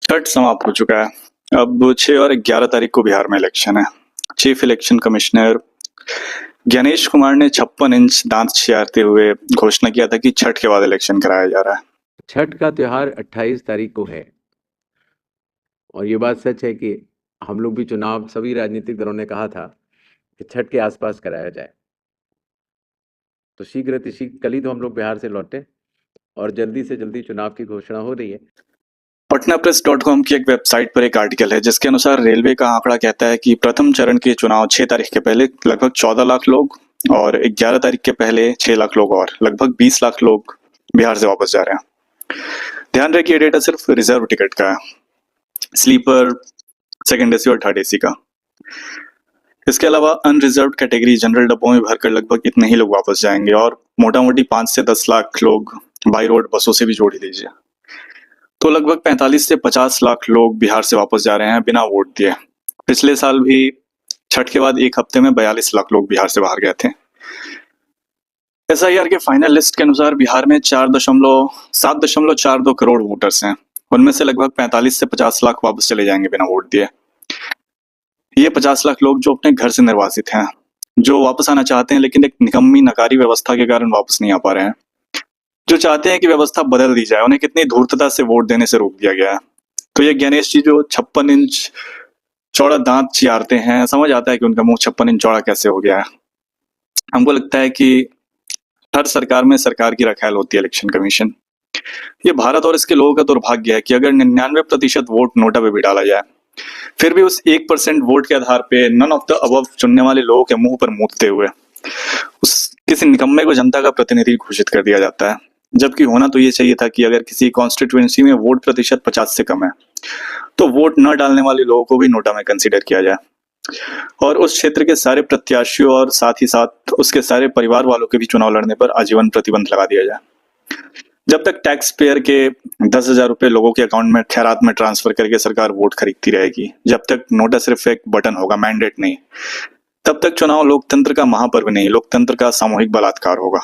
छठ समाप्त हो चुका है। अब 6 और 11 तारीख को बिहार में इलेक्शन है। Chief election commissioner Gyanesh Kumar ने 56 इंच दांत चियारते हुए घोषणा किया था कि छठ के बाद इलेक्शन कराया जा रहा है। छठ का त्योहार 28 तारीख को है और ये बात सच है कि हम लोग भी चुनाव सभी राजनीतिक दलों ने कहा था कि छठ के आसपास कराया जाए। तो शीघ्र कल ही तो हम लोग बिहार से लौटे और जल्दी से जल्दी चुनाव की घोषणा हो रही है। पटनाप्रेस.com की एक वेबसाइट पर एक आर्टिकल है जिसके अनुसार रेलवे का आंकड़ा कहता है कि प्रथम चरण के चुनाव 6 तारीख के पहले लगभग 14 लाख लोग और 11 तारीख के पहले 6 लाख लोग और लगभग 20 लाख लोग बिहार से वापस जा रहे हैं। ध्यान रखिए, ये डेटा सिर्फ रिजर्व टिकट का है, स्लीपर, सेकंड एसी और थर्ड एसी का। इसके अलावा अनरिजर्व कैटेगरी जनरल डब्बों में भरकर लगभग इतने ही लोग वापस जाएंगे और मोटा मोटी 5 से 10 लाख लोग बाई रोड बसों से भी जोड़ ही लीजिए, तो लगभग 45 से 50 लाख लोग बिहार से वापस जा रहे हैं बिना वोट दिए। पिछले साल भी छठ के बाद एक हफ्ते में 42 लाख लोग बिहार से बाहर गए थे। एसआईआर के फाइनल लिस्ट के अनुसार बिहार में 7.42 करोड़ वोटर्स हैं। उनमें से लगभग 45 से 50 लाख वापस चले जाएंगे बिना वोट दिए। ये 50 लाख लोग जो अपने घर से निर्वासित हैं, जो वापस आना चाहते हैं लेकिन एक निकम्मी नकारी व्यवस्था के कारण वापस नहीं आ पा रहे हैं, जो चाहते हैं कि व्यवस्था बदल दी जाए, उन्हें कितनी धूर्तता से वोट देने से रोक दिया गया है। तो ये ज्ञानेश जी जो 56 इंच चौड़ा दांत चियारते हैं, समझ आता है कि उनका मुंह 56 इंच चौड़ा कैसे हो गया है। हमको लगता है कि हर सरकार में सरकार की रखैल होती है इलेक्शन कमीशन। ये भारत और इसके लोगों का दुर्भाग्य है कि अगर 99% वोट नोटा पे भी डाला जाए, फिर भी उस 1% वोट के आधार पे नन ऑफ द अबव चुनने वाले लोगों के मुंह पर मूतते हुए उस किसी निकम्मे को जनता का प्रतिनिधि घोषित कर दिया जाता है। जबकि होना तो ये चाहिए था कि अगर किसी कॉन्स्टिट्यूएंसी में वोट प्रतिशत 50 से कम है तो वोट न डालने वाले लोगों को भी नोटा में कंसीडर किया जाए और उस क्षेत्र के सारे प्रत्याशियों और साथ ही साथ उसके सारे परिवार वालों के भी चुनाव लड़ने पर आजीवन प्रतिबंध लगा दिया जाए। जब तक टैक्स पेयर के 10,000 रुपए लोगों के अकाउंट में खैरात में ट्रांसफर करके सरकार वोट खरीदती रहेगी, जब तक नोटा सिर्फ एक बटन होगा, मैंडेट नहीं, तब तक चुनाव लोकतंत्र का महापर्व नहीं, लोकतंत्र का सामूहिक बलात्कार होगा।